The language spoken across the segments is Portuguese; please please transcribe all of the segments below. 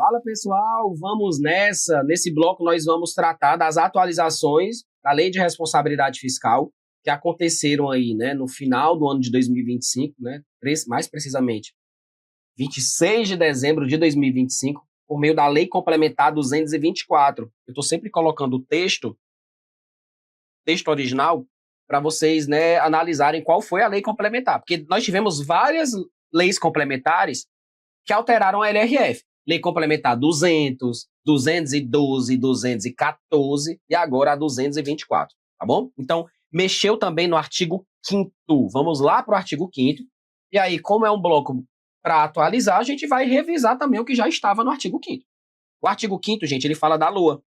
Fala pessoal, vamos nessa. Nesse bloco nós vamos tratar das atualizações da Lei de Responsabilidade Fiscal que aconteceram aí, né, no final do ano de 2025, né, mais precisamente 26 de dezembro de 2025, por meio da Lei Complementar 224. Eu estou sempre colocando o texto original para vocês, né, analisarem qual foi a lei complementar, porque nós tivemos várias leis complementares que alteraram a LRF. Lei Complementar 200, 212, 214 e agora a 224, tá bom? Então, mexeu também no artigo 5º. Vamos lá para o artigo 5º. E aí, como é um bloco para atualizar, a gente vai revisar também o que já estava no artigo 5º. O artigo 5º, gente, ele fala da LOA.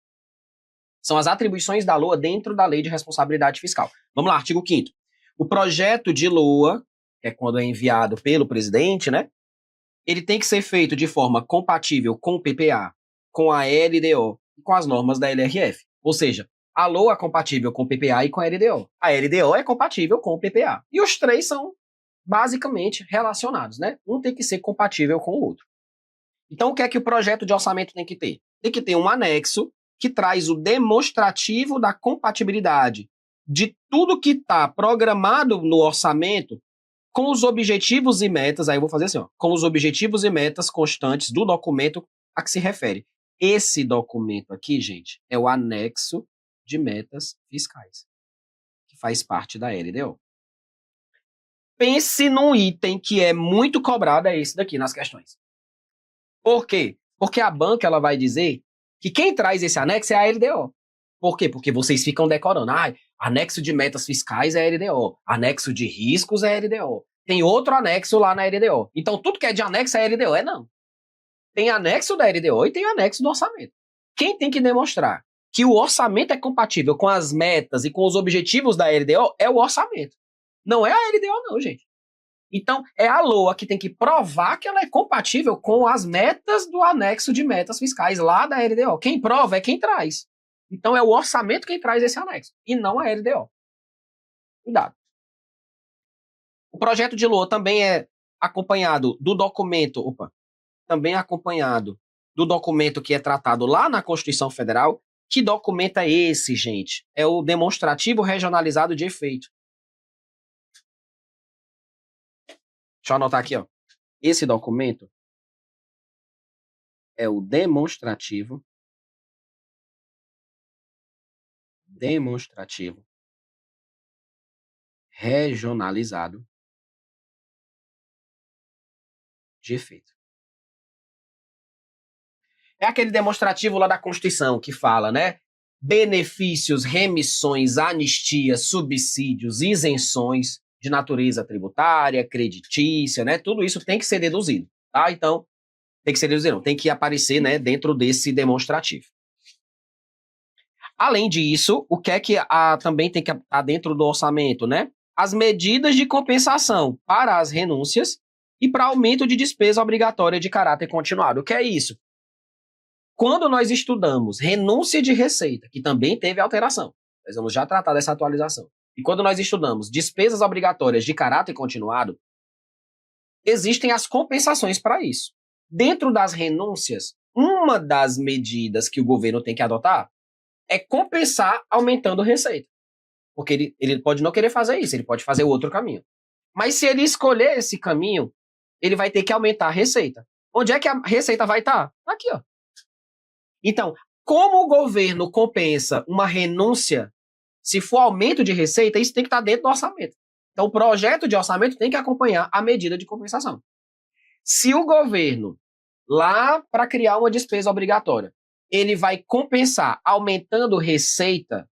São as atribuições da LOA dentro da Lei de Responsabilidade Fiscal. Vamos lá, artigo 5º. O projeto de LOA, que é quando é enviado pelo presidente, né? Ele tem que ser feito de forma compatível com o PPA, com a LDO e com as normas da LRF. Ou seja, a LOA é compatível com o PPA e com a LDO. A LDO é compatível com o PPA. E os três são basicamente relacionados, né? Um tem que ser compatível com o outro. Então, o que é que o projeto de orçamento tem que ter? Tem que ter um anexo que traz o demonstrativo da compatibilidade de tudo que está programado no orçamento com os objetivos e metas, aí eu vou fazer assim, ó, com os objetivos e metas constantes do documento a que se refere. Esse documento aqui, gente, é o anexo de metas fiscais, que faz parte da LDO. Pense num item que é muito cobrado, é esse daqui nas questões. Por quê? Porque a banca ela vai dizer que quem traz esse anexo é a LDO. Por quê? Porque vocês ficam decorando. Anexo de metas fiscais é LDO. Anexo de riscos é LDO. Tem outro anexo lá na LDO. Então, tudo que é de anexo é LDO. Não. Tem anexo da LDO e tem anexo do orçamento. Quem tem que demonstrar que o orçamento é compatível com as metas e com os objetivos da LDO é o orçamento. Não é a LDO, não, gente. Então, é a LOA que tem que provar que ela é compatível com as metas do anexo de metas fiscais lá da LDO. Quem prova é quem traz. Então, é o orçamento quem traz esse anexo, e não a LDO. Cuidado. O projeto de LOA também é acompanhado do documento, também é acompanhado do documento que é tratado lá na Constituição Federal. Que documento é esse, gente? É o demonstrativo regionalizado de efeito. Deixa eu anotar aqui, ó. Esse documento é o demonstrativo regionalizado de efeito. É aquele demonstrativo lá da Constituição que fala, né? Benefícios, remissões, anistias, subsídios, isenções de natureza tributária, creditícia, né? Tudo isso tem que ser deduzido, tá? Então, tem que ser deduzido, não, tem que aparecer, né, dentro desse demonstrativo. Além disso, o que é que também tem que estar dentro do orçamento, né? As medidas de compensação para as renúncias e para aumento de despesa obrigatória de caráter continuado. O que é isso? Quando nós estudamos renúncia de receita, que também teve alteração, nós vamos já tratar dessa atualização. E quando nós estudamos despesas obrigatórias de caráter continuado, existem as compensações para isso. Dentro das renúncias, uma das medidas que o governo tem que adotar é compensar aumentando receita. Porque ele pode não querer fazer isso, ele pode fazer o outro caminho. Mas se ele escolher esse caminho, ele vai ter que aumentar a receita. Onde é que a receita vai estar? Aqui, ó. Então, como o governo compensa uma renúncia, se for aumento de receita, isso tem que estar dentro do orçamento. Então, o projeto de orçamento tem que acompanhar a medida de compensação. Se o governo, lá para criar uma despesa obrigatória, ele vai compensar aumentando receita,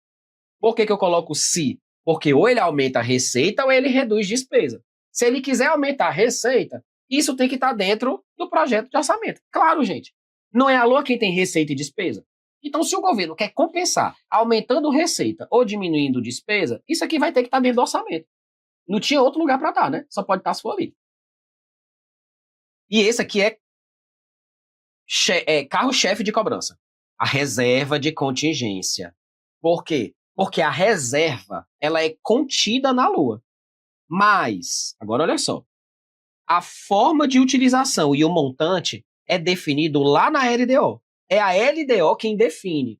por que eu coloco se? Porque ou ele aumenta a receita ou ele reduz despesa. Se ele quiser aumentar a receita, isso tem que estar dentro do projeto de orçamento. Claro, gente. Não é a LOA quem tem receita e despesa. Então, se o governo quer compensar aumentando receita ou diminuindo despesa, isso aqui vai ter que estar dentro do orçamento. Não tinha outro lugar para estar, né? Só pode estar se for ali. E esse aqui é carro-chefe de cobrança. A reserva de contingência. Por quê? Porque a reserva, ela é contida na LOA. Mas, agora olha só, a forma de utilização e o montante é definido lá na LDO. É a LDO quem define.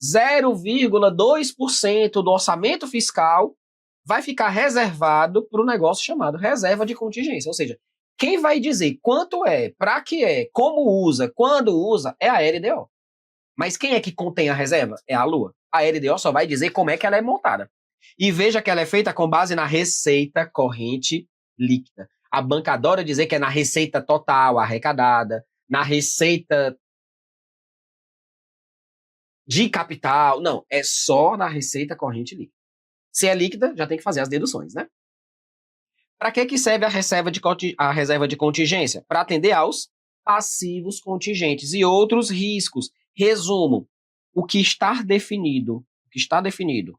0,2% do orçamento fiscal vai ficar reservado para o negócio chamado reserva de contingência. Ou seja, quem vai dizer quanto é, para que é, como usa, quando usa, é a LDO. Mas quem é que contém a reserva? É a Lua. A LDO só vai dizer como é que ela é montada. E veja que ela é feita com base na receita corrente líquida. A banca adora dizer que é na receita total arrecadada, na receita de capital. Não, é só na receita corrente líquida. Se é líquida, já tem que fazer as deduções, né? Para que serve a reserva de contingência? Para atender aos passivos contingentes e outros riscos. Resumo, o que está definido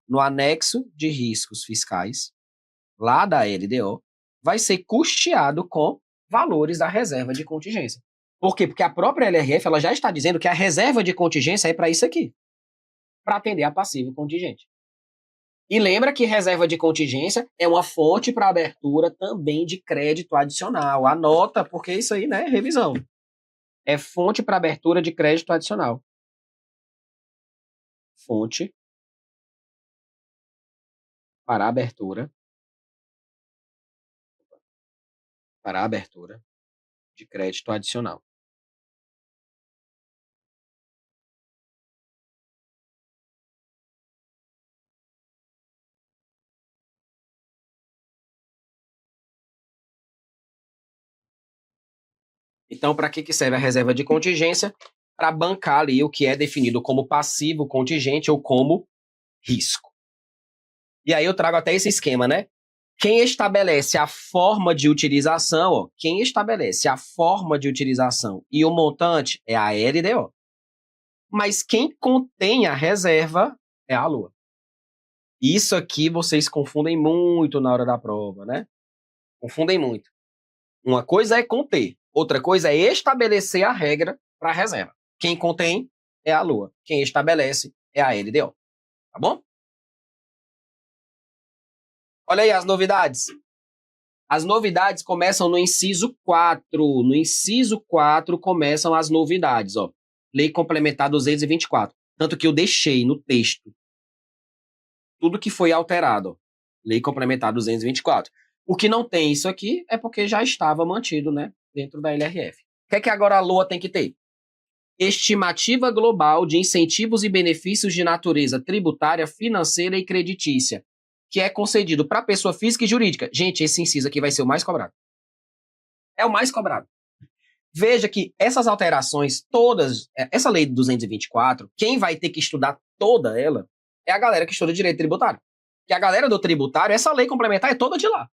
no anexo de riscos fiscais, lá da LDO, vai ser custeado com valores da reserva de contingência. Por quê? Porque a própria LRF ela já está dizendo que a reserva de contingência é para isso aqui, para atender a passivo contingente. E lembra que reserva de contingência é uma fonte para abertura também de crédito adicional. Anota, porque isso aí, né, revisão. É fonte para abertura de crédito adicional. Fonte para abertura de crédito adicional. Então, para que serve a reserva de contingência? Para bancar ali o que é definido como passivo contingente ou como risco. E aí eu trago até esse esquema, né? Quem estabelece a forma de utilização, e o montante é a LDO. Mas quem contém a reserva é a Lua. Isso aqui vocês confundem muito na hora da prova, né? Confundem muito. Uma coisa é conter, outra coisa é estabelecer a regra para a reserva. Quem contém é a Lua, quem estabelece é a LDO. Tá bom? Olha aí as novidades. As novidades começam no inciso 4. No inciso 4 começam as novidades, ó. Lei Complementar 224. Tanto que eu deixei no texto tudo que foi alterado, ó. Lei Complementar 224. O que não tem isso aqui é porque já estava mantido, né, dentro da LRF. O que é que agora a LOA tem que ter? Estimativa global de incentivos e benefícios de natureza tributária, financeira e creditícia, que é concedido para pessoa física e jurídica. Gente, esse inciso aqui vai ser o mais cobrado. É o mais cobrado. Veja que essas alterações todas, essa lei de 224, quem vai ter que estudar toda ela é a galera que estuda direito tributário. Que a galera do tributário, essa lei complementar é toda de lá.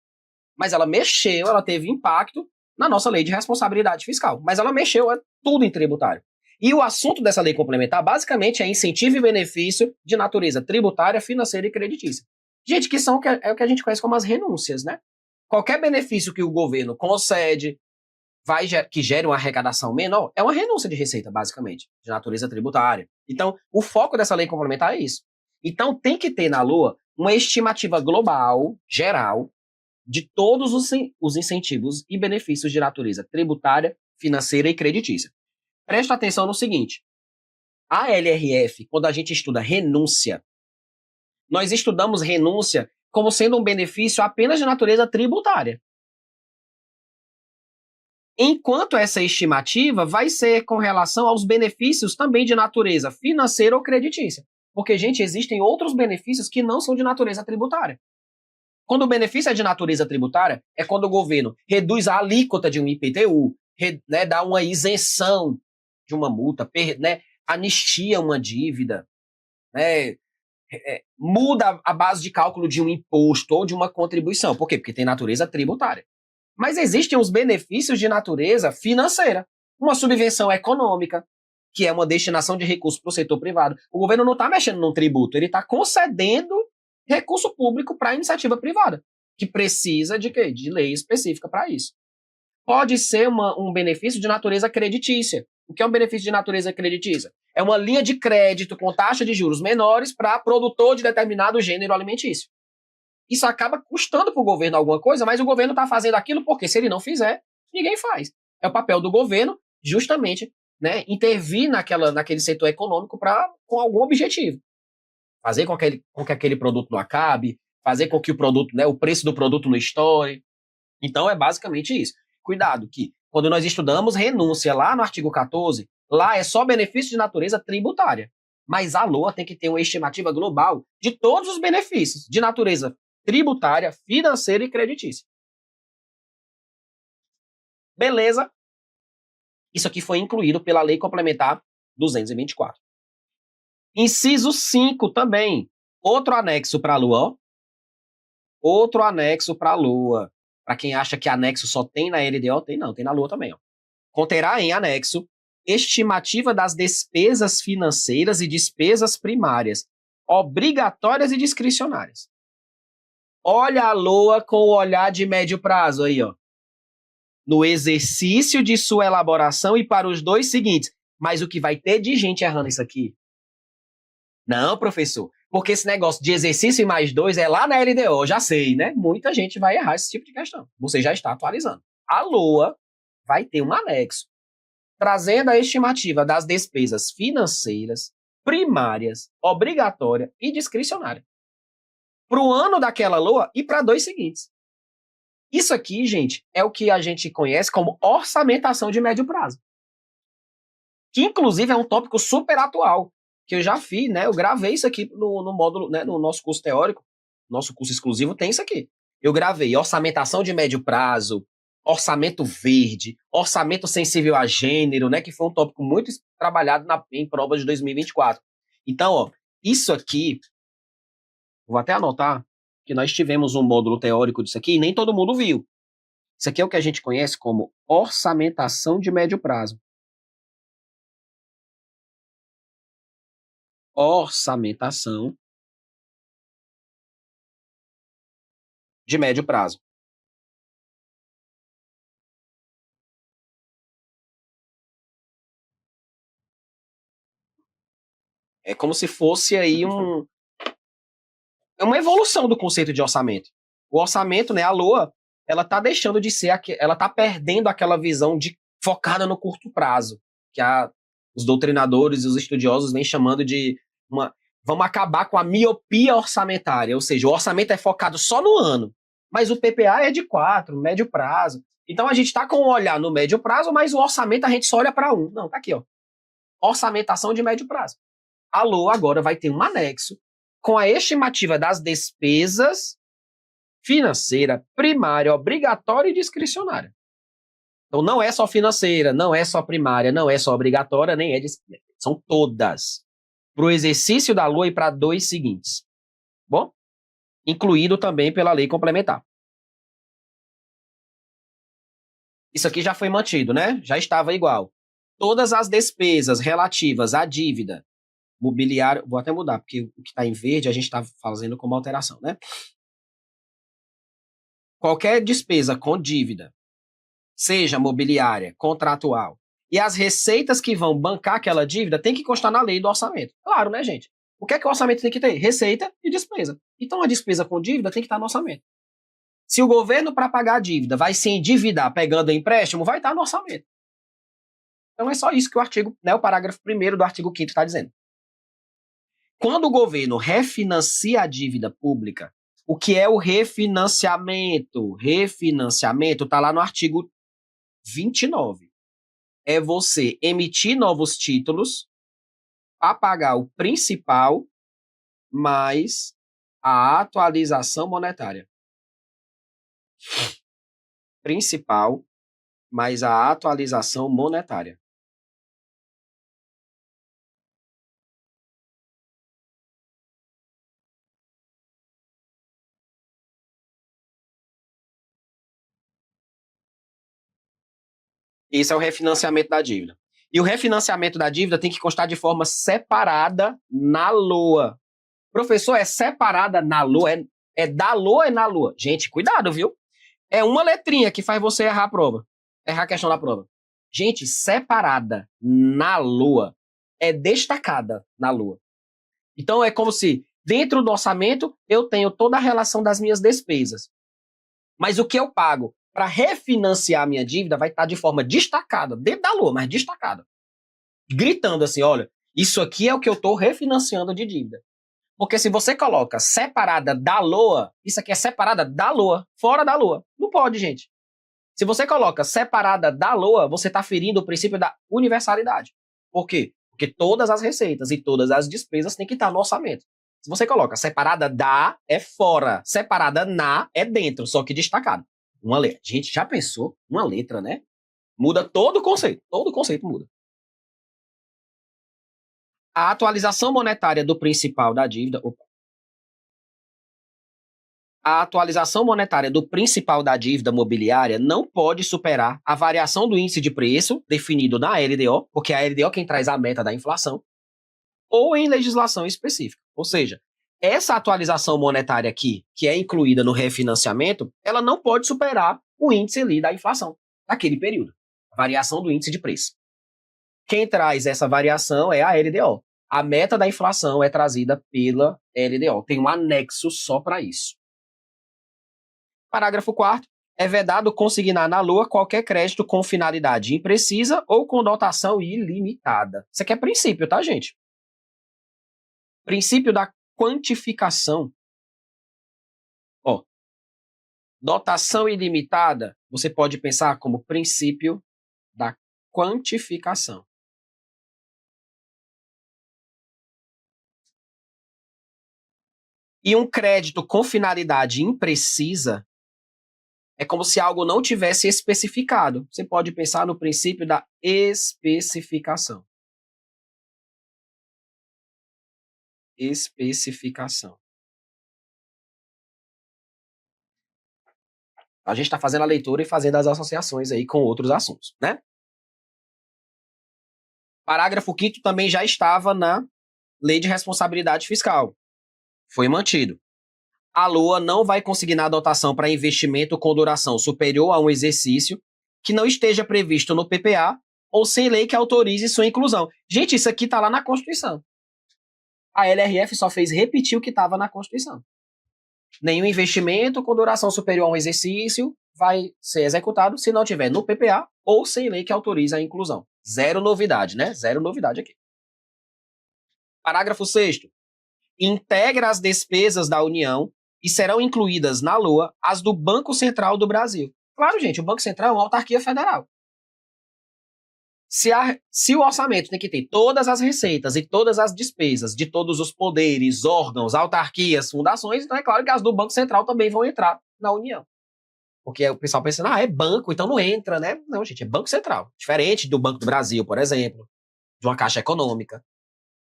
Mas ela mexeu, ela teve impacto na nossa lei de responsabilidade fiscal. Mas ela mexeu tudo em tributário. E o assunto dessa lei complementar, basicamente, é incentivo e benefício de natureza tributária, financeira e creditícia. Gente, que são é o que a gente conhece como as renúncias, né? Qualquer benefício que o governo concede, que gere uma arrecadação menor, é uma renúncia de receita, basicamente, de natureza tributária. Então, o foco dessa lei complementar é isso. Então, tem que ter na LOA uma estimativa global, geral, de todos os incentivos e benefícios de natureza tributária, financeira e creditícia. Presta atenção no seguinte, a LRF, quando a gente estuda renúncia, nós estudamos renúncia como sendo um benefício apenas de natureza tributária. Enquanto essa estimativa vai ser com relação aos benefícios também de natureza financeira ou creditícia. Porque, gente, existem outros benefícios que não são de natureza tributária. Quando o benefício é de natureza tributária, é quando o governo reduz a alíquota de um IPTU, né, dá uma isenção de uma multa, né, anistia uma dívida, né, muda a base de cálculo de um imposto ou de uma contribuição. Por quê? Porque tem natureza tributária. Mas existem os benefícios de natureza financeira. Uma subvenção econômica, que é uma destinação de recursos para o setor privado. O governo não está mexendo num tributo, ele está concedendo recurso público para a iniciativa privada, que precisa de quê? De lei específica para isso. Pode ser um benefício de natureza creditícia. O que é um benefício de natureza creditícia? É uma linha de crédito com taxa de juros menores para produtor de determinado gênero alimentício. Isso acaba custando para o governo alguma coisa, mas o governo está fazendo aquilo porque, se ele não fizer, ninguém faz. É o papel do governo justamente, né, intervir naquele setor econômico com algum objetivo. Fazer com que aquele produto não acabe, fazer com que o produto, né, o preço do produto não estoure. Então, é basicamente isso. Cuidado que, quando nós estudamos renúncia lá no artigo 14, lá é só benefício de natureza tributária. Mas a LOA tem que ter uma estimativa global de todos os benefícios de natureza tributária, financeira e creditícia. Beleza? Isso aqui foi incluído pela Lei Complementar 224. Inciso 5 também. Outro anexo para a LOA. Outro anexo para a LOA. Para quem acha que anexo só tem na LDO, tem não, tem na LOA também. Ó. Conterá em anexo estimativa das despesas financeiras e despesas primárias, obrigatórias e discricionárias. Olha a LOA com o olhar de médio prazo aí, ó. No exercício de sua elaboração e para os dois seguintes. Mas o que vai ter de gente errando isso aqui? Não, professor, porque esse negócio de exercício e mais 2 é lá na LDO, já sei, né? Muita gente vai errar esse tipo de questão. Você já está atualizando. A LOA vai ter um anexo trazendo a estimativa das despesas financeiras, primárias, obrigatória e discricionária. Para o ano daquela LOA e para 2 seguintes. Isso aqui, gente, é o que a gente conhece como orçamentação de médio prazo. Que, inclusive, é um tópico super atual, que eu já fiz, né? Eu gravei isso aqui no módulo, né? No nosso curso teórico, nosso curso exclusivo tem isso aqui. Eu gravei orçamentação de médio prazo, orçamento verde, orçamento sensível a gênero, né? Que foi um tópico muito trabalhado em provas de 2024. Então, ó, isso aqui, vou até anotar, que nós tivemos um módulo teórico disso aqui e nem todo mundo viu. Isso aqui é o que a gente conhece como orçamentação de médio prazo. Orçamentação de médio prazo. É como se fosse aí uma evolução do conceito de orçamento. O orçamento, né, a LOA, ela está deixando de ser, ela está perdendo aquela visão focada no curto prazo, que os doutrinadores e os estudiosos vêm chamando de vamos acabar com a miopia orçamentária, ou seja, o orçamento é focado só no ano, mas o PPA é de 4, médio prazo. Então a gente está com um olhar no médio prazo, mas o orçamento a gente só olha para um. Não, tá aqui, ó. Orçamentação de médio prazo. A LOA agora vai ter um anexo com a estimativa das despesas financeira, primária, obrigatória e discricionária. Então não é só financeira, não é só primária, não é só obrigatória, nem é discricionária. São todas. Para o exercício da LOA e para 2 seguintes. Bom? Incluído também pela lei complementar. Isso aqui já foi mantido, né? Já estava igual. Todas as despesas relativas à dívida mobiliário, vou até mudar, porque o que está em verde a gente está fazendo como alteração, né? Qualquer despesa com dívida, seja mobiliária, contratual, e as receitas que vão bancar aquela dívida tem que constar na lei do orçamento. Claro, né, gente? O que é que o orçamento tem que ter? Receita e despesa. Então, a despesa com dívida tem que estar no orçamento. Se o governo, para pagar a dívida, vai se endividar pegando empréstimo, vai estar no orçamento. Então, é só isso que o artigo, né, o parágrafo 1º do artigo 5º está dizendo. Quando o governo refinancia a dívida pública, o que é o refinanciamento? Refinanciamento está lá no artigo 29. É você emitir novos títulos a pagar o principal mais a atualização monetária. Principal mais a atualização monetária. Esse é o refinanciamento da dívida. E o refinanciamento da dívida tem que constar de forma separada na LOA. Professor, é separada na LOA? É da LOA ou é na LOA? Gente, cuidado, viu? É uma letrinha que faz você errar a prova. Errar a questão da prova. Gente, separada na LOA é destacada na LOA. Então é como se dentro do orçamento eu tenho toda a relação das minhas despesas. Mas o que eu pago para refinanciar a minha dívida, vai estar de forma destacada, dentro da LOA, mas destacada. Gritando assim, olha, isso aqui é o que eu estou refinanciando de dívida. Porque se você coloca separada da LOA, isso aqui é separada da LOA, fora da LOA. Não pode, gente. Se você coloca separada da LOA, você está ferindo o princípio da universalidade. Por quê? Porque todas as receitas e todas as despesas têm que estar no orçamento. Se você coloca separada da, é fora. Separada na, é dentro, só que destacado. Uma letra. Gente, já pensou? Uma letra, né? Muda todo o conceito. Todo o conceito muda. A atualização monetária do principal da dívida... A atualização monetária do principal da dívida mobiliária não pode superar a variação do índice de preço definido na LDO, porque a LDO é quem traz a meta da inflação, ou em legislação específica. Ou seja, essa atualização monetária aqui, que é incluída no refinanciamento, ela não pode superar o índice ali da inflação, naquele período. A variação do índice de preço. Quem traz essa variação é a LDO. A meta da inflação é trazida pela LDO. Tem um anexo só para isso. Parágrafo 4º. É vedado consignar na LOA qualquer crédito com finalidade imprecisa ou com dotação ilimitada. Isso aqui é princípio, tá, gente? Princípio da quantificação. Ó, dotação ilimitada, você pode pensar como princípio da quantificação. E um crédito com finalidade imprecisa é como se algo não tivesse especificado. Você pode pensar no princípio da especificação. Especificação. A gente está fazendo a leitura e fazendo as associações aí com outros assuntos, né? Parágrafo 5º também já estava na Lei de Responsabilidade Fiscal. Foi mantido. A LOA não vai consignar a dotação para investimento com duração superior a um exercício que não esteja previsto no PPA ou sem lei que autorize sua inclusão. Gente, isso aqui está lá na Constituição. A LRF só fez repetir o que estava na Constituição. Nenhum investimento com duração superior a um exercício vai ser executado se não tiver no PPA ou sem lei que autorize a inclusão. Zero novidade, né? Zero novidade aqui. Parágrafo 6º. Integra as despesas da União e serão incluídas na LOA as do Banco Central do Brasil. Claro, gente, o Banco Central é uma autarquia federal. Se o orçamento tem que ter todas as receitas e todas as despesas de todos os poderes, órgãos, autarquias, fundações, então é claro que as do Banco Central também vão entrar na União. Porque o pessoal pensa, é banco, então não entra, né? Não, gente, é Banco Central. Diferente do Banco do Brasil, por exemplo, de uma Caixa Econômica.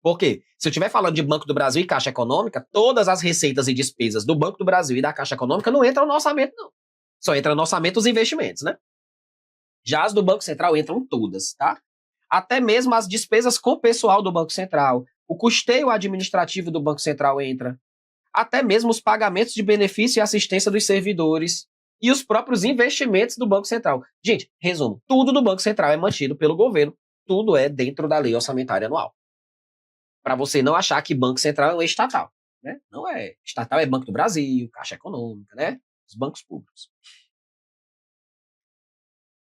Por quê? Se eu estiver falando de Banco do Brasil e Caixa Econômica, todas as receitas e despesas do Banco do Brasil e da Caixa Econômica não entram no orçamento, não. Só entra no orçamento os investimentos, né? Já as do Banco Central entram todas, tá? Até mesmo as despesas com o pessoal do Banco Central, o custeio administrativo do Banco Central entra, até mesmo os pagamentos de benefício e assistência dos servidores e os próprios investimentos do Banco Central. Gente, resumo, tudo do Banco Central é mantido pelo governo, tudo é dentro da lei orçamentária anual. Para você não achar que Banco Central é estatal, né? Não é. Estatal é Banco do Brasil, Caixa Econômica, né? Os bancos públicos.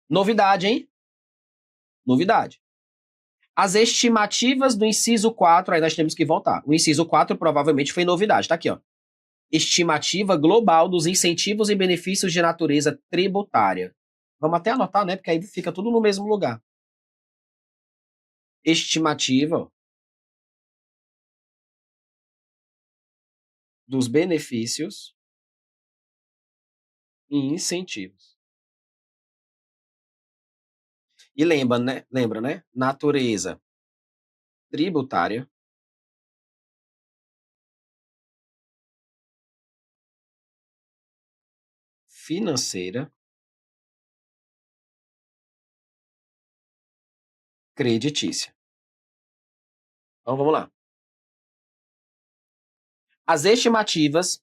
Novidade, hein? Novidade. As estimativas do inciso 4, aí nós temos que voltar. O inciso 4 provavelmente foi novidade, tá aqui, ó. Estimativa global dos incentivos e benefícios de natureza tributária. Vamos até anotar, né? Porque aí fica tudo no mesmo lugar. Estimativa, ó, dos benefícios e incentivos. E lembra, né? Natureza tributária, financeira, creditícia. Então vamos lá. As estimativas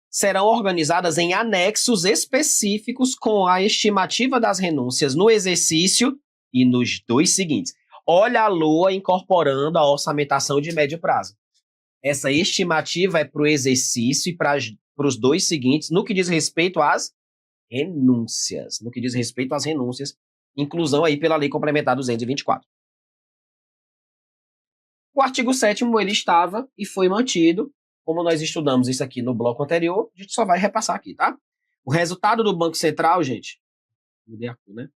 serão organizadas em anexos específicos com a estimativa das renúncias no exercício e nos 2 seguintes. Olha a LOA incorporando a orçamentação de médio prazo. Essa estimativa é para o exercício e para os 2 seguintes, no que diz respeito às renúncias, no que diz respeito às renúncias, inclusão aí pela Lei Complementar 224. O artigo 7º, ele estava e foi mantido, como nós estudamos isso aqui no bloco anterior, a gente só vai repassar aqui, tá? O resultado do Banco Central, gente, mudei a cor, né?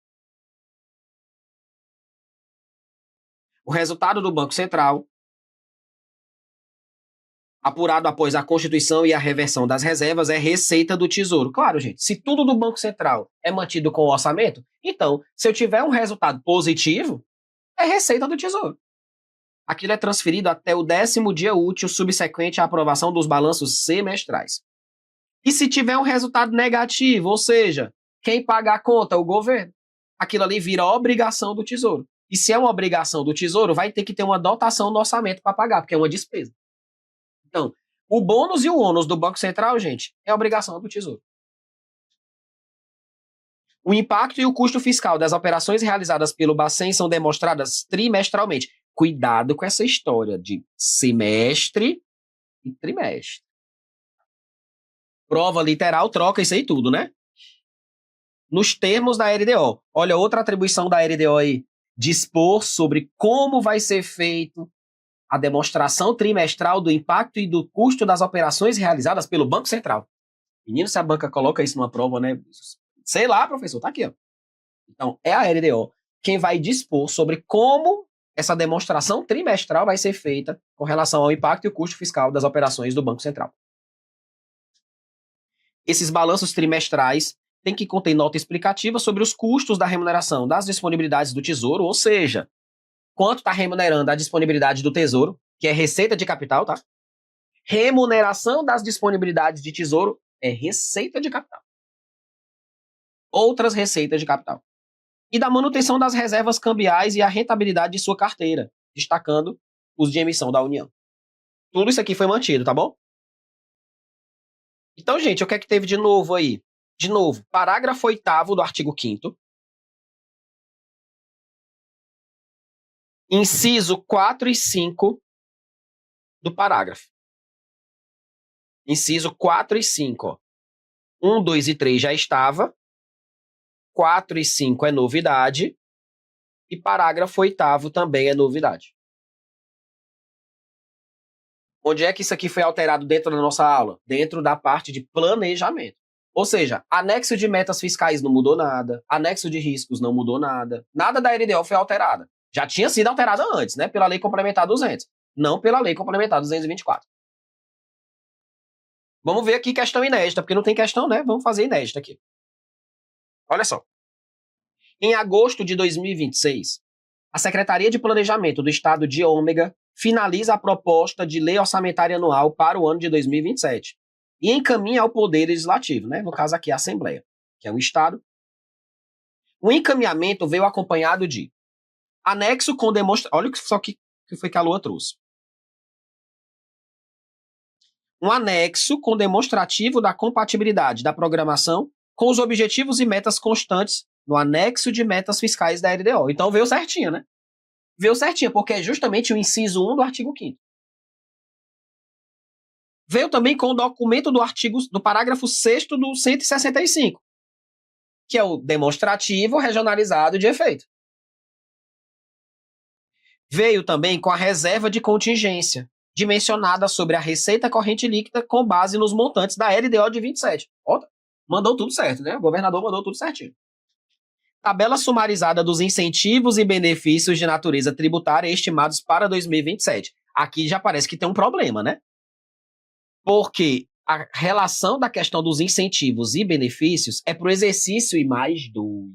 O resultado do Banco Central, apurado após a constituição e a reversão das reservas, é receita do Tesouro. Claro, gente, se tudo do Banco Central é mantido com o orçamento, então, se eu tiver um resultado positivo, é receita do Tesouro. Aquilo é transferido até o 10º dia útil subsequente à aprovação dos balanços semestrais. E se tiver um resultado negativo, ou seja, quem paga a conta? O governo. Aquilo ali vira obrigação do Tesouro. E se é uma obrigação do Tesouro, vai ter que ter uma dotação no orçamento para pagar, porque é uma despesa. Então, o bônus e o ônus do Banco Central, gente, é obrigação do Tesouro. O impacto e o custo fiscal das operações realizadas pelo Bacen são demonstradas trimestralmente. Cuidado com essa história de semestre e trimestre. Prova literal troca isso aí tudo, né? Nos termos da LDO. Olha, outra atribuição da LDO aí. Dispor sobre como vai ser feito a demonstração trimestral do impacto e do custo das operações realizadas pelo Banco Central. Menino, se a banca coloca isso numa prova, né? Sei lá, professor, tá aqui, ó. Então, é a LDO quem vai dispor sobre como essa demonstração trimestral vai ser feita com relação ao impacto e o custo fiscal das operações do Banco Central. Esses balanços trimestrais têm que conter nota explicativa sobre os custos da remuneração das disponibilidades do Tesouro, ou seja, quanto está remunerando a disponibilidade do Tesouro, que é receita de capital, tá? Remuneração das disponibilidades de Tesouro é receita de capital. Outras receitas de capital. E da manutenção das reservas cambiais e a rentabilidade de sua carteira, destacando os de emissão da União. Tudo isso aqui foi mantido, tá bom? Então, gente, o que é que teve de novo aí? De novo, parágrafo 8º do artigo 5º, inciso 4 e 5 do parágrafo. Inciso 4 e 5. Ó. 1, 2 e 3 já estava. 4 e 5 é novidade. E parágrafo 8º também é novidade. Onde é que isso aqui foi alterado dentro da nossa aula? Dentro da parte de planejamento. Ou seja, anexo de metas fiscais não mudou nada, anexo de riscos não mudou nada, nada da LDO foi alterada. Já tinha sido alterada antes, né? Pela Lei Complementar 200, não pela Lei Complementar 224. Vamos ver aqui questão inédita, porque não tem questão, né? Vamos fazer inédita aqui. Olha só. Em agosto de 2026, a Secretaria de Planejamento do Estado de Ômega finaliza a proposta de lei orçamentária anual para o ano de 2027 e encaminha ao Poder Legislativo, né? No caso aqui a Assembleia, que é o Estado. O encaminhamento veio acompanhado de anexo com demonstração. Olha só que foi que a Lua trouxe. Um anexo com demonstrativo da compatibilidade da programação com os objetivos e metas constantes no anexo de metas fiscais da LDO. Então veio certinho, né? Veio certinho, porque é justamente o inciso 1 do artigo 5º. Veio também com o documento do parágrafo 6º do 165, que é o demonstrativo regionalizado de efeito. Veio também com a reserva de contingência, dimensionada sobre a receita corrente líquida com base nos montantes da LDO de 27. Ó, mandou tudo certo, né? O governador mandou tudo certinho. Tabela sumarizada dos incentivos e benefícios de natureza tributária estimados para 2027. Aqui já parece que tem um problema, né? Porque a relação da questão dos incentivos e benefícios é para o exercício e mais 2.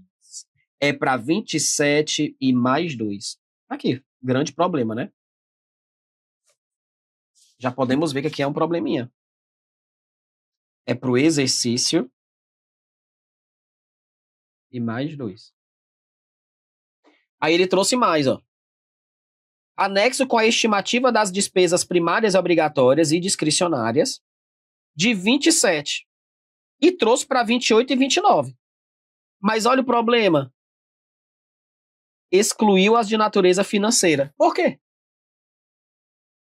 É para 27 e mais 2. Aqui, grande problema, né? Já podemos ver que aqui é um probleminha. É para o exercício e mais 2. Aí ele trouxe mais, ó. Anexo com a estimativa das despesas primárias obrigatórias e discricionárias de 27. E trouxe para 28 e 29. Mas olha o problema. Excluiu as de natureza financeira. Por quê?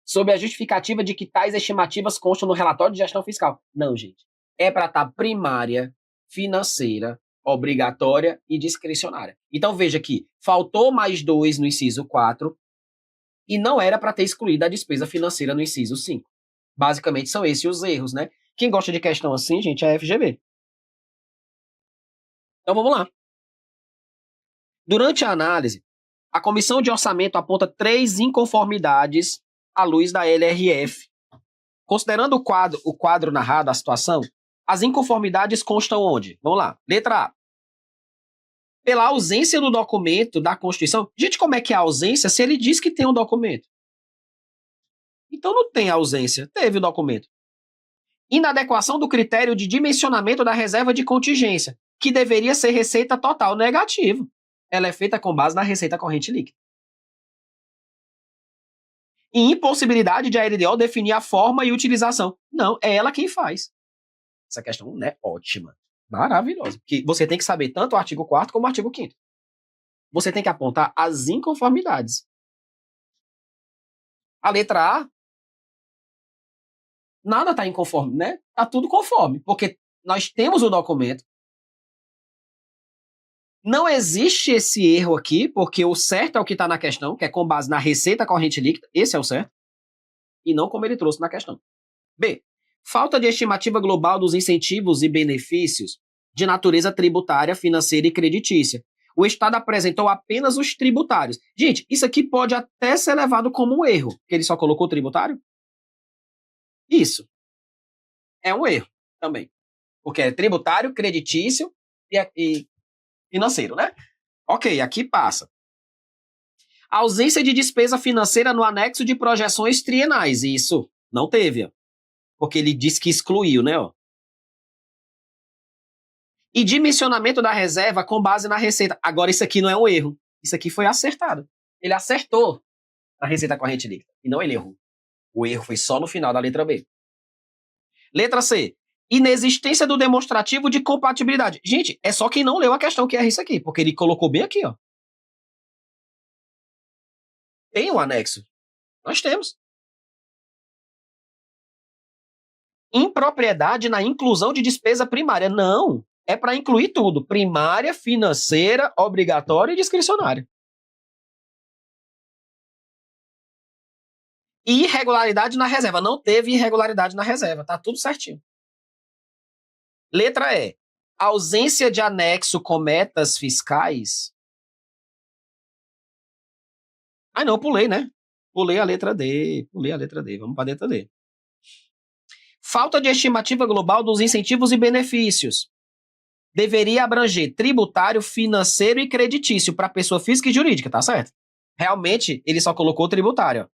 Sob a justificativa de que tais estimativas constam no relatório de gestão fiscal. Não, gente. É para estar primária, financeira, obrigatória e discricionária. Então, veja que faltou mais 2 no inciso 4 e não era para ter excluído a despesa financeira no inciso 5. Basicamente, são esses os erros, né? Quem gosta de questão assim, gente, é a FGV. Então, vamos lá. Durante a análise, a Comissão de Orçamento aponta 3 inconformidades à luz da LRF. Considerando o quadro narrado, a situação, as inconformidades constam onde? Vamos lá. Letra A. Pela ausência do documento da Constituição. Gente, como é que é a ausência se ele diz que tem um documento? Então não tem ausência, teve o documento. Inadequação do critério de dimensionamento da reserva de contingência, que deveria ser receita total, negativo. Ela é feita com base na receita corrente líquida. E impossibilidade de a LDO definir a forma e utilização. Não, é ela quem faz. Essa questão é ótima, maravilhosa. Porque você tem que saber tanto o artigo 4º como o artigo 5º. Você tem que apontar as inconformidades. A letra A, nada está inconforme, né? Está tudo conforme, porque nós temos o documento. Não existe esse erro aqui, porque o certo é o que está na questão, que é com base na receita corrente líquida, esse é o certo, e não como ele trouxe na questão. B. Falta de estimativa global dos incentivos e benefícios de natureza tributária, financeira e creditícia. O Estado apresentou apenas os tributários. Gente, isso aqui pode até ser levado como um erro, que ele só colocou tributário? Isso é um erro também, porque é tributário, creditício e financeiro, né? Ok, aqui passa. A ausência de despesa financeira no anexo de projeções trienais. Isso não teve, ó, porque ele disse que excluiu, né? Ó. E dimensionamento da reserva com base na receita. Agora, isso aqui não é um erro. Isso aqui foi acertado. Ele acertou a receita corrente líquida. E não ele errou. O erro foi só no final da letra B. Letra C. Inexistência do demonstrativo de compatibilidade. Gente, é só quem não leu a questão que erra isso aqui, porque ele colocou bem aqui, ó. Tem um anexo. Nós temos. Impropriedade na inclusão de despesa primária. Não. É para incluir tudo. Primária, financeira, obrigatória e discricionária. E irregularidade na reserva. Não teve irregularidade na reserva. Tá tudo certinho. Letra E. Ausência de anexo com metas fiscais. Ah, não, pulei, né? Pulei a letra D. Vamos para a letra D. Falta de estimativa global dos incentivos e benefícios. Deveria abranger tributário, financeiro e creditício para pessoa física e jurídica, tá certo? Realmente, ele só colocou tributário.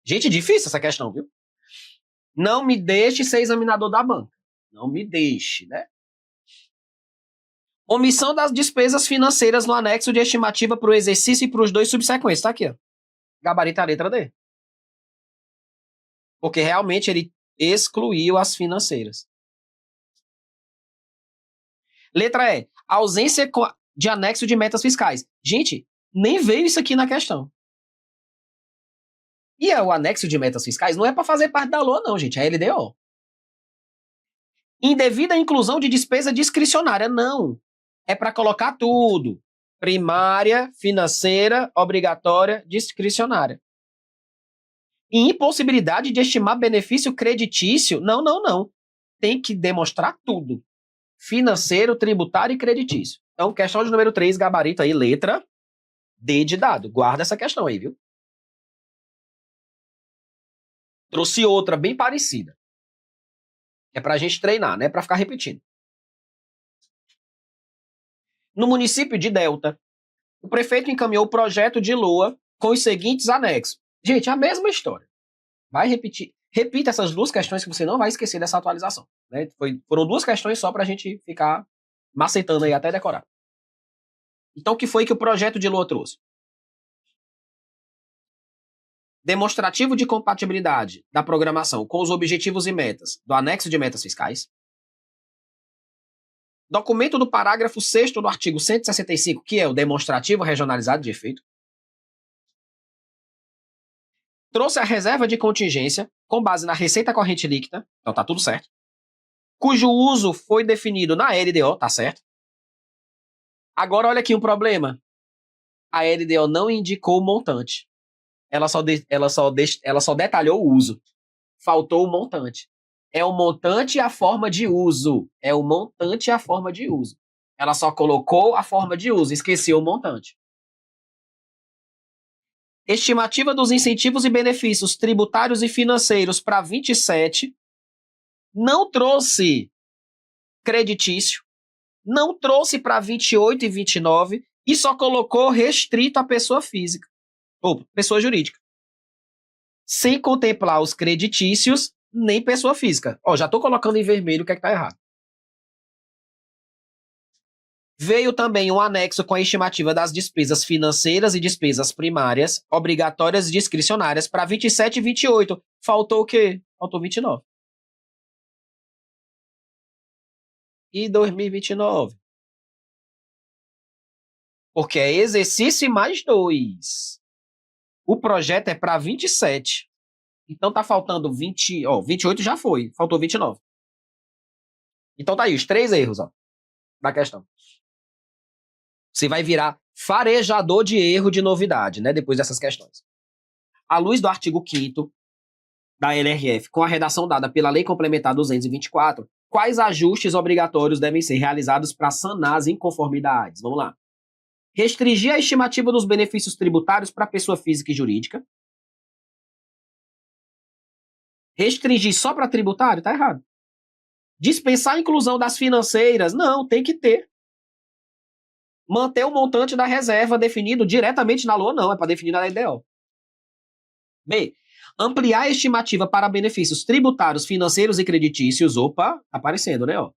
Gente, difícil essa questão, viu? Não me deixe ser examinador da banca. Não me deixe, né? Omissão das despesas financeiras no anexo de estimativa para o exercício e para os 2 subsequentes. Tá aqui, ó. Gabarito a letra D. Porque realmente ele excluiu as financeiras. Letra E. Ausência de anexo de metas fiscais. Gente, nem veio isso aqui na questão. E o anexo de metas fiscais não é para fazer parte da LOA, não, gente. É LDO. Indevida inclusão de despesa discricionária. Não. É para colocar tudo. Primária, financeira, obrigatória, discricionária. E impossibilidade de estimar benefício creditício. Não, não, não. Tem que demonstrar tudo. Financeiro, tributário e creditício. Então, questão de número 3, gabarito aí, letra D de dado. Guarda essa questão aí, viu? Trouxe outra bem parecida. É pra gente treinar, não é pra ficar repetindo. No município de Delta, o prefeito encaminhou o projeto de LOA com os seguintes anexos. Gente, a mesma história. Vai repetir. Repita essas 2 questões que você não vai esquecer dessa atualização. Né? Foram 2 questões só pra gente ficar macetando aí até decorar. Então, o que foi que o projeto de LOA trouxe? Demonstrativo de compatibilidade da programação com os objetivos e metas do anexo de metas fiscais. Documento do parágrafo 6º do artigo 165, que é o demonstrativo regionalizado de efeito. Trouxe a reserva de contingência com base na receita corrente líquida. Então tá tudo certo. cujo uso foi definido na LDO, tá certo? Agora olha aqui um problema. A LDO não indicou o montante. Ela só detalhou o uso. Faltou o montante. É o montante e a forma de uso. É o montante e a forma de uso. Ela só colocou a forma de uso, esqueceu o montante. Estimativa dos incentivos e benefícios tributários e financeiros para 27 não trouxe creditício, não trouxe para 28 e 29 e só colocou restrito à pessoa física ou pessoa jurídica, sem contemplar os creditícios nem pessoa física. Ó, já estou colocando em vermelho o que é que está errado. Veio também um anexo com a estimativa das despesas financeiras e despesas primárias, obrigatórias e discricionárias para 27 e 28. Faltou o quê? Faltou 29. E 2029? Porque é exercício mais 2. O projeto é para 27. Então tá faltando 20, ó, 28 já foi, faltou 29. Então tá aí os 3 erros, ó, da questão. Você vai virar farejador de erro de novidade, né, depois dessas questões. À luz do artigo 5º da LRF, com a redação dada pela Lei Complementar 224, quais ajustes obrigatórios devem ser realizados para sanar as inconformidades? Vamos lá. Restringir a estimativa dos benefícios tributários para pessoa física e jurídica. Restringir só para tributário? Tá errado. Dispensar a inclusão das financeiras? Não, tem que ter. Manter o montante da reserva definido diretamente na LOA? Não, é para definir na LDO. B. Ampliar a estimativa para benefícios tributários, financeiros e creditícios. Opa, tá aparecendo, né? Ó.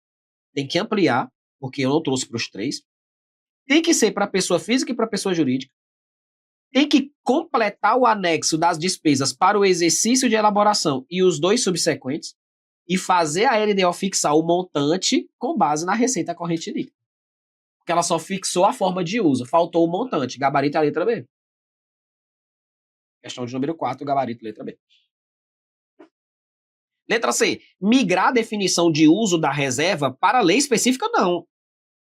Tem que ampliar, porque eu não trouxe para os 3. Tem que ser para pessoa física e para pessoa jurídica. Tem que completar o anexo das despesas para o exercício de elaboração e os 2 subsequentes e fazer a LDO fixar o montante com base na receita corrente líquida. Porque ela só fixou a forma de uso, faltou o montante, gabarito a letra B. Questão de número 4, gabarito letra B. Letra C. Migrar a definição de uso da reserva para lei específica? Não.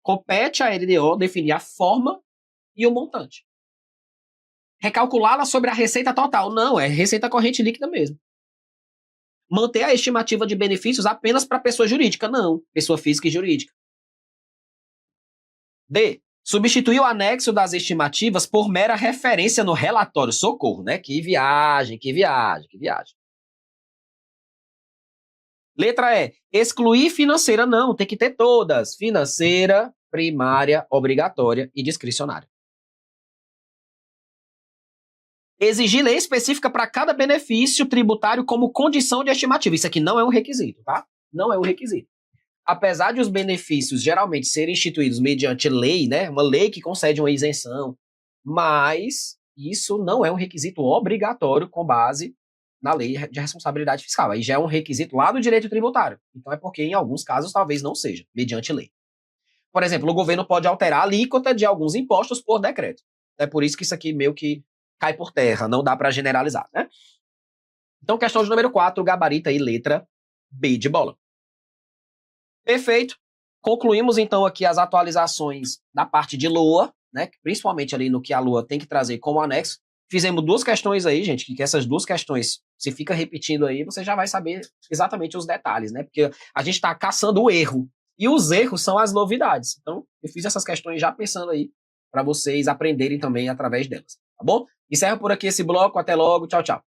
Compete à LDO definir a forma e o montante. Recalculá-la sobre a receita total? Não, é receita corrente líquida mesmo. Manter a estimativa de benefícios apenas para pessoa jurídica? Não, pessoa física e jurídica. D. Substituir o anexo das estimativas por mera referência no relatório. Socorro, né? Que viagem, que viagem, que viagem. Letra E. Excluir financeira? Não, tem que ter todas. Financeira, primária, obrigatória e discricionária. Exigir lei específica para cada benefício tributário como condição de estimativa. Isso aqui não é um requisito, tá? Não é um requisito. Apesar de os benefícios geralmente serem instituídos mediante lei, né? Uma lei que concede uma isenção, mas isso não é um requisito obrigatório com base na lei de responsabilidade fiscal. Aí já é um requisito lá do direito tributário. Então é porque em alguns casos talvez não seja, mediante lei. Por exemplo, o governo pode alterar a alíquota de alguns impostos por decreto. É por isso que isso aqui meio que cai por terra, não dá para generalizar, né? Então, questão de número 4, gabarita aí, letra B de bola. Perfeito. Concluímos, então, aqui as atualizações da parte de LOA, né? Principalmente ali no que a LOA tem que trazer como anexo. Fizemos 2 questões aí, gente, que essas 2 questões, se fica repetindo aí, você já vai saber exatamente os detalhes, né? Porque a gente está caçando o erro. E os erros são as novidades. Então, eu fiz essas questões já pensando aí para vocês aprenderem também através delas, tá bom? Encerro por aqui esse bloco. Até logo. Tchau, tchau.